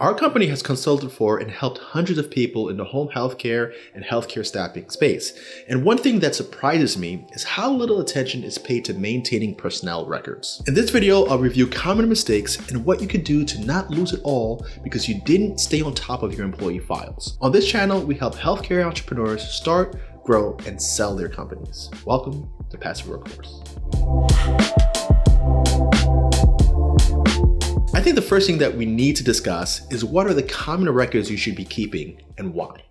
Our company has consulted for and helped hundreds of people in the home healthcare and healthcare staffing space. And one thing that surprises me is how little attention is paid to maintaining personnel records. In this video, I'll review common mistakes and what you can do to not lose it all because you didn't stay on top of your employee files. On this channel, we help healthcare entrepreneurs start, grow, and sell their companies. Welcome to Passive Workforce. I think the first thing that we need to discuss is what are the common records you should be keeping and why.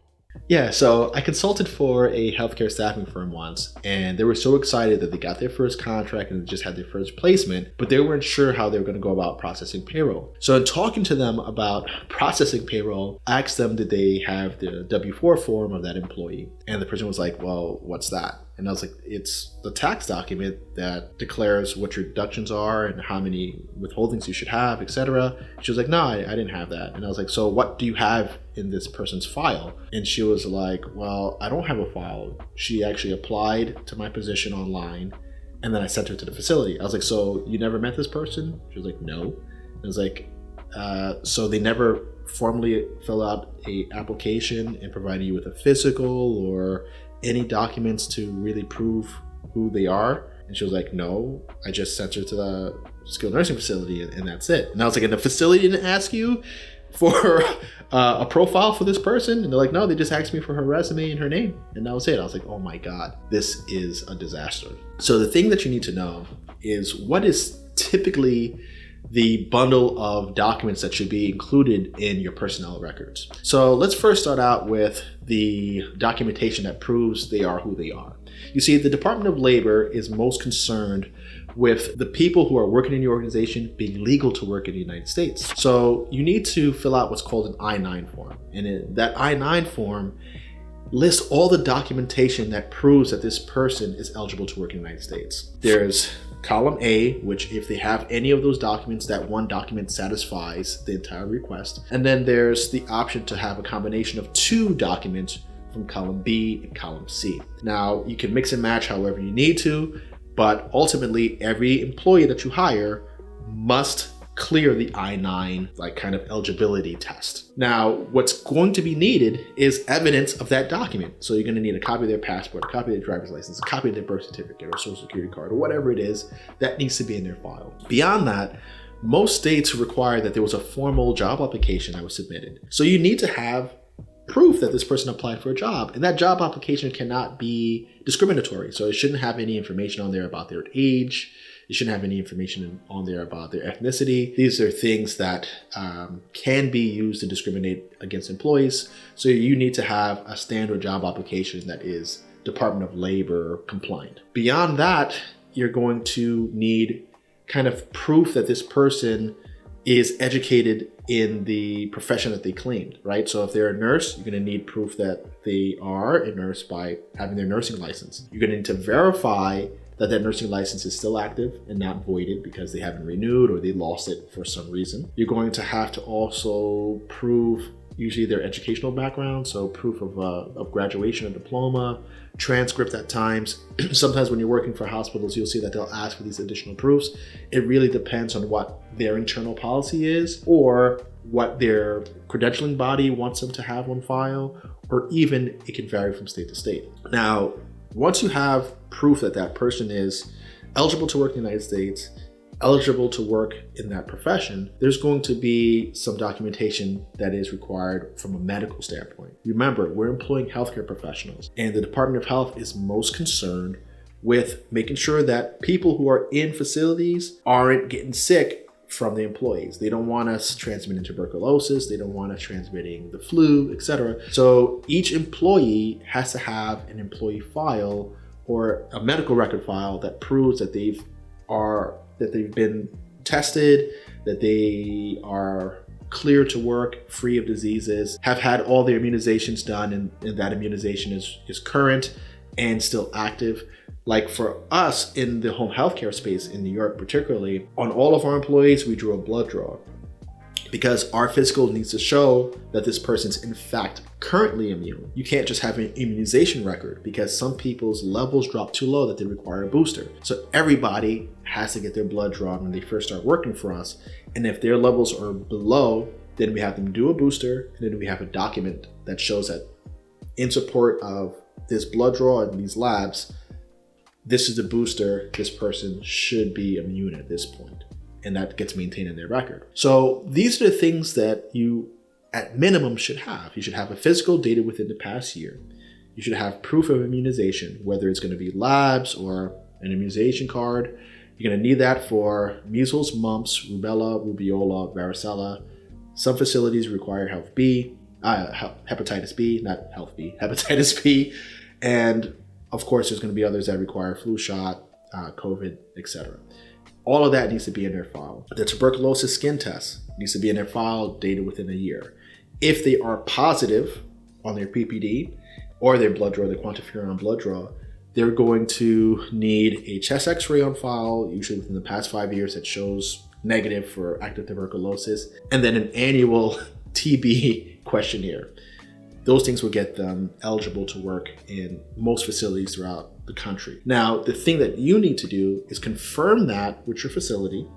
Yeah, so I consulted for a healthcare staffing firm once, and they were so excited that they got their first contract and just had their first placement, but they weren't sure how they were going to go about processing payroll. So in talking to them about processing payroll, I asked them, did they have the W-4 form of that employee? And the person was like, well, what's that? And I was like, it's the tax document that declares what your deductions are and how many withholdings you should have, etc. She was like, no, I didn't have that. And I was like, so what do you have in this person's file? And she was like, well, I don't have a file. She actually applied to my position online, and then I sent her to the facility. I was like, so you never met this person? She was like, no. I was like, so they never formally fill out a application and provide you with a physical or any documents to really prove who they are? And she was like, no, I just sent her to the skilled nursing facility and that's it. And I was like, and the facility didn't ask you for a profile for this person? And they're like, no, they just asked me for her resume and her name. And that was it. I was like, oh my God, this is a disaster. So the thing that you need to know is what is typically the bundle of documents that should be included in your personnel records. So let's first start out with the documentation that proves they are who they are. You see, the Department of Labor is most concerned with the people who are working in your organization being legal to work in the United States. So you need to fill out what's called an I-9 form. And that I-9 form lists all the documentation that proves that this person is eligible to work in the United States. There's column A, which if they have any of those documents, that one document satisfies the entire request. And then there's the option to have a combination of two documents from column B and column C. Now, you can mix and match however you need to, but ultimately every employee that you hire must clear the I-9 kind of eligibility test. Now, what's going to be needed is evidence of that document. So you're going to need a copy of their passport, a copy of their driver's license, a copy of their birth certificate or social security card or whatever it is that needs to be in their file. Beyond that, most states require that there was a formal job application that was submitted. So you need to have proof that this person applied for a job, and that job application cannot be discriminatory. So it shouldn't have any information on there about their age. You shouldn't have any information on there about their ethnicity. These are things that can be used to discriminate against employees. So you need to have a standard job application that is Department of Labor compliant. Beyond that, you're going to need kind of proof that this person is educated in the profession that they claimed, right? So if they're a nurse, you're going to need proof that they are a nurse by having their nursing license. You're going to need to verify that nursing license is still active and not voided because they haven't renewed or they lost it for some reason. You're going to have to also prove usually their educational background, so proof of graduation or diploma, transcript at times. Sometimes when you're working for hospitals, you'll see that they'll ask for these additional proofs. It really depends on what their internal policy is or what their credentialing body wants them to have on file, or even it can vary from state to state. Now, once you have proof that that person is eligible to work in the United States, eligible to work in that profession, there's going to be some documentation that is required from a medical standpoint. Remember, we're employing healthcare professionals, and the Department of Health is most concerned with making sure that people who are in facilities aren't getting sick from the employees. They don't want us transmitting tuberculosis. They don't want us transmitting the flu, etc. So each employee has to have an employee file or a medical record file that proves that they've been tested, that they are clear to work, free of diseases, have had all their immunizations done, and that immunization is current and still active. Like for us in the home healthcare space in New York particularly, on all of our employees, we drew a blood draw because our physical needs to show that this person's in fact currently immune. You can't just have an immunization record because some people's levels drop too low that they require a booster. So everybody has to get their blood drawn when they first start working for us. And if their levels are below Then we have them do a booster, and then we have a document that shows that in support of this blood draw and these labs, this is the booster, this person should be immune at this point, and that gets maintained in their record. So these are the things that you, at minimum, should have. You should have a physical data within the past year. You should have proof of immunization, whether it's going to be labs or an immunization card. You're going to need that for measles, mumps, rubella, rubeola, varicella. Some facilities require hepatitis B, not health B, hepatitis B. And of course, there's going to be others that require flu shot, COVID, etc. All of that needs to be in their file. The tuberculosis skin test needs to be in their file, data within a year. If they are positive on their PPD or their blood draw, their quantiferon blood draw, they're going to need a chest x-ray on file, usually within the past 5 years, that shows negative for active tuberculosis, and then an annual TB questionnaire. Those things will get them eligible to work in most facilities throughout the country. Now, the thing that you need to do is confirm that with your facility,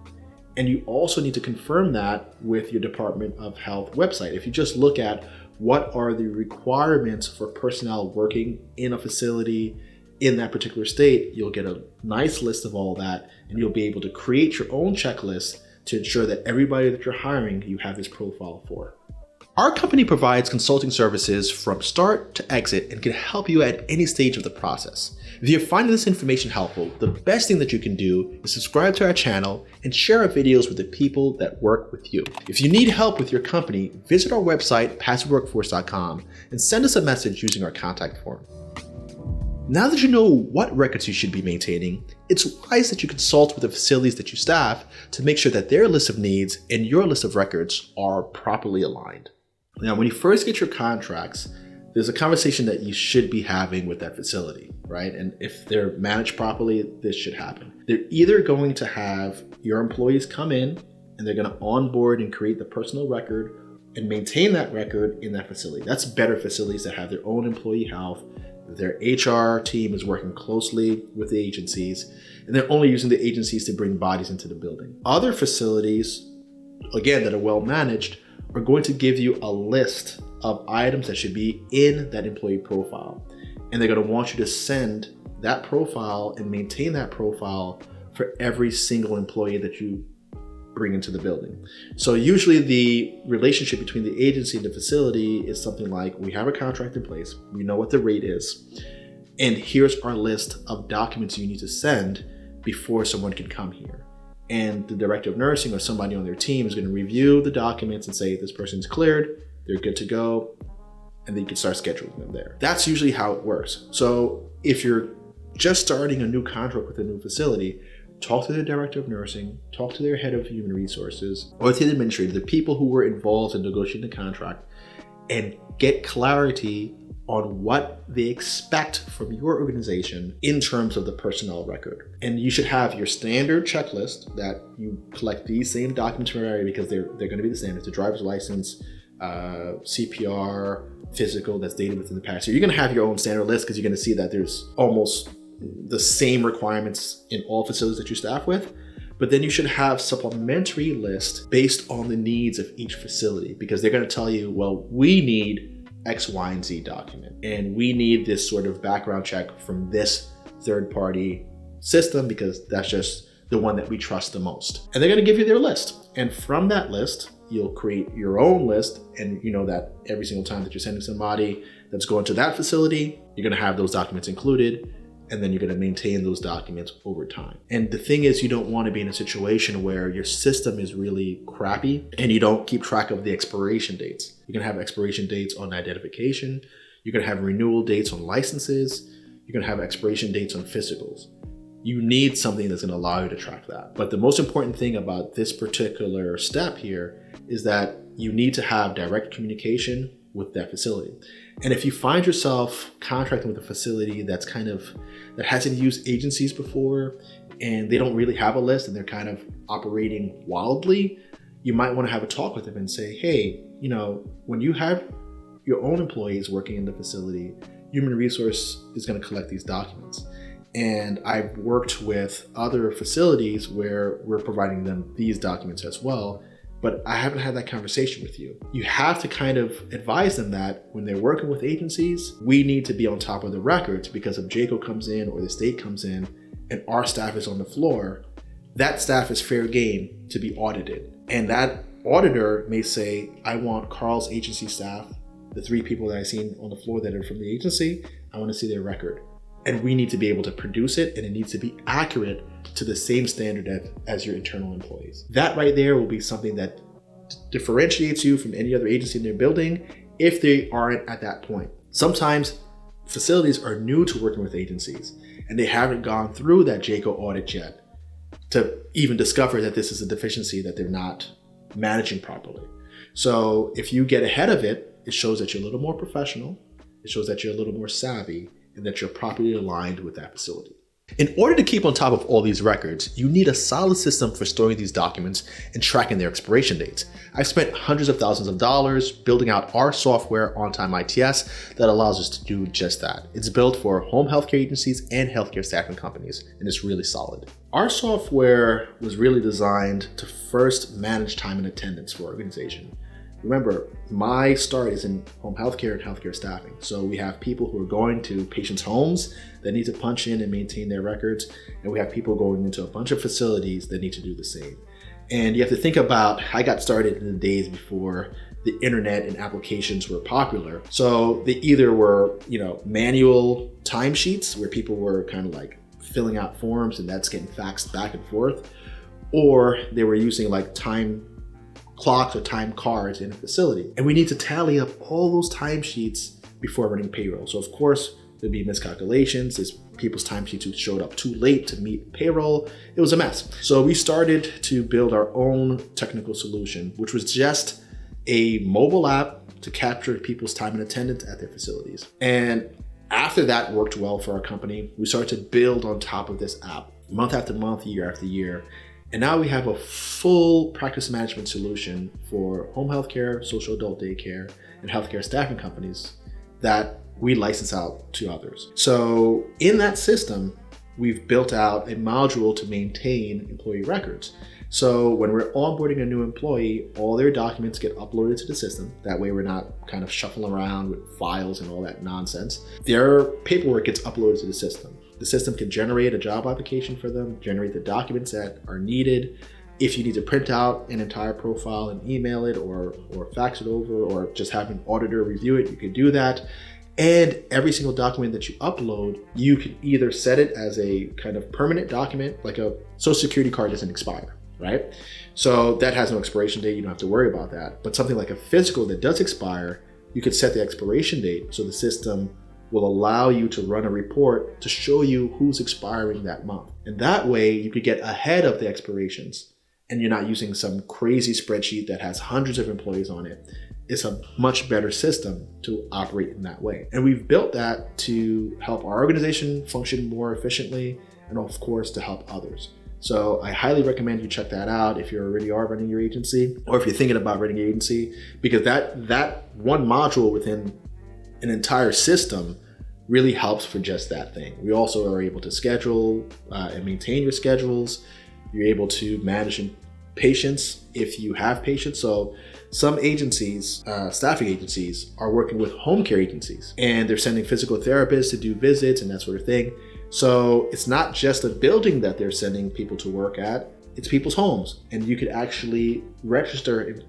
and you also need to confirm that with your Department of Health website. If you just look at what are the requirements for personnel working in a facility in that particular state, you'll get a nice list of all that, and you'll be able to create your own checklist to ensure that everybody that you're hiring, you have this profile for. Our company provides consulting services from start to exit and can help you at any stage of the process. If you're finding this information helpful, the best thing that you can do is subscribe to our channel and share our videos with the people that work with you. If you need help with your company, visit our website, passiveworkforce.com, and send us a message using our contact form. Now that you know what records you should be maintaining, it's wise that you consult with the facilities that you staff to make sure that their list of needs and your list of records are properly aligned. Now, when you first get your contracts, there's a conversation that you should be having with that facility, right? And if they're managed properly, this should happen. They're either going to have your employees come in and they're going to onboard and create the personal record and maintain that record in that facility. That's better facilities that have their own employee health. Their HR team is working closely with the agencies, and they're only using the agencies to bring bodies into the building. Other facilities, again, that are well managed, are going to give you a list of items that should be in that employee profile. And they're going to want you to send that profile and maintain that profile for every single employee that you bring into the building. So usually the relationship between the agency and the facility is something like, we have a contract in place, we know what the rate is, and here's our list of documents you need to send before someone can come here. And the director of nursing or somebody on their team is going to review the documents and say, this person's cleared, they're good to go, and then you can start scheduling them there. That's usually how it works. So if you're just starting a new contract with a new facility, talk to the director of nursing, talk to their head of human resources, or to the administrator, the people who were involved in negotiating the contract, and get clarity on what they expect from your organization in terms of the personnel record. And you should have your standard checklist that you collect these same documents from area because they're going to be the same. It's the driver's license, CPR, physical that's dated within the past year. You're going to have your own standard list because you're going to see that there's almost the same requirements in all facilities that you staff with, but then you should have supplementary list based on the needs of each facility, because they're going to tell you, well, we need X, Y, and Z document, and we need this sort of background check from this third-party system because that's just the one that we trust the most. And they're going to give you their list, and from that list, you'll create your own list, and you know that every single time that you're sending somebody that's going to that facility, you're going to have those documents included, and then you're going to maintain those documents over time. And the thing is, you don't want to be in a situation where your system is really crappy and you don't keep track of the expiration dates. You're going to have expiration dates on identification. You're going to have renewal dates on licenses. You're going to have expiration dates on physicals. You need something that's going to allow you to track that. But the most important thing about this particular step here is that you need to have direct communication with that facility. And if you find yourself contracting with a facility that hasn't used agencies before and they don't really have a list and they're kind of operating wildly, you might want to have a talk with them and say, hey, you know, when you have your own employees working in the facility, human resource is going to collect these documents. And I've worked with other facilities where we're providing them these documents as well. but I haven't had that conversation with you. You have to kind of advise them that when they're working with agencies, we need to be on top of the records, because if JACO comes in or the state comes in and our staff is on the floor, that staff is fair game to be audited. And that auditor may say, I want Carl's agency staff, the 3 people that I've seen on the floor that are from the agency, I want to see their record. And we need to be able to produce it, and it needs to be accurate to the same standard as your internal employees. That right there will be something that differentiates you from any other agency in their building if they aren't at that point. Sometimes facilities are new to working with agencies and they haven't gone through that JACO audit yet to even discover that this is a deficiency that they're not managing properly. So if you get ahead of it, it shows that you're a little more professional, it shows that you're a little more savvy, and that you're properly aligned with that facility. In order to keep on top of all these records, you need a solid system for storing these documents and tracking their expiration dates. I've spent hundreds of thousands of dollars building out our software, OnTime ITS, that allows us to do just that. It's built for home healthcare agencies and healthcare staffing companies, and it's really solid. Our software was really designed to first manage time and attendance for our organization. Remember, my start is in home healthcare and healthcare staffing. So we have people who are going to patients' homes that need to punch in and maintain their records. And we have people going into a bunch of facilities that need to do the same. And you have to think about, I got started in the days before the internet and applications were popular. So they either were, manual timesheets where people were kind of like filling out forms and that's getting faxed back and forth, or they were using like time clocks or time cards in a facility. And we need to tally up all those timesheets before running payroll. So of course, there'd be miscalculations. There's people's timesheets who showed up too late to meet payroll. It was a mess. So we started to build our own technical solution, which was just a mobile app to capture people's time and attendance at their facilities. And after that worked well for our company, we started to build on top of this app month after month, year after year. And now we have a full practice management solution for home healthcare, social adult daycare, and healthcare staffing companies that we license out to others. So in that system, we've built out a module to maintain employee records. So when we're onboarding a new employee, all their documents get uploaded to the system. That way we're not kind of shuffling around with files and all that nonsense. Their paperwork gets uploaded to the system. The system can generate a job application for them, generate the documents that are needed. If you need to print out an entire profile and email it or fax it over or just have an auditor review it, you can do that. And every single document that you upload, you can either set it as a kind of permanent document, like a social security card doesn't expire, right? So that has no expiration date, you don't have to worry about that. But something like a physical that does expire, you could set the expiration date so the system will allow you to run a report to show you who's expiring that month. And that way you could get ahead of the expirations and you're not using some crazy spreadsheet that has hundreds of employees on it. It's a much better system to operate in that way. And we've built that to help our organization function more efficiently and of course to help others. So I highly recommend you check that out if you already are running your agency or if you're thinking about running your agency, because that one module within an entire system really helps for just that thing. We also are able to schedule and maintain your schedules. You're able to manage patients if you have patients. So some agencies, staffing agencies, are working with home care agencies and they're sending physical therapists to do visits and that sort of thing. So it's not just a building that they're sending people to work at, it's people's homes. And you could actually register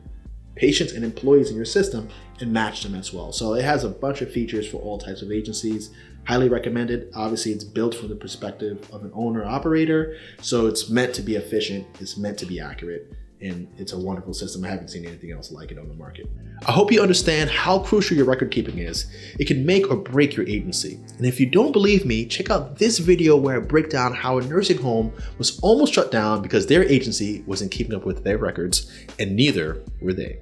patients and employees in your system and match them as well. So it has a bunch of features for all types of agencies. Highly recommended. Obviously, it's built from the perspective of an owner operator. So it's meant to be efficient. It's meant to be accurate. And it's a wonderful system. I haven't seen anything else like it on the market. I hope you understand how crucial your record keeping is. It can make or break your agency. And if you don't believe me, check out this video where I break down how a nursing home was almost shut down because their agency wasn't keeping up with their records, and neither were they.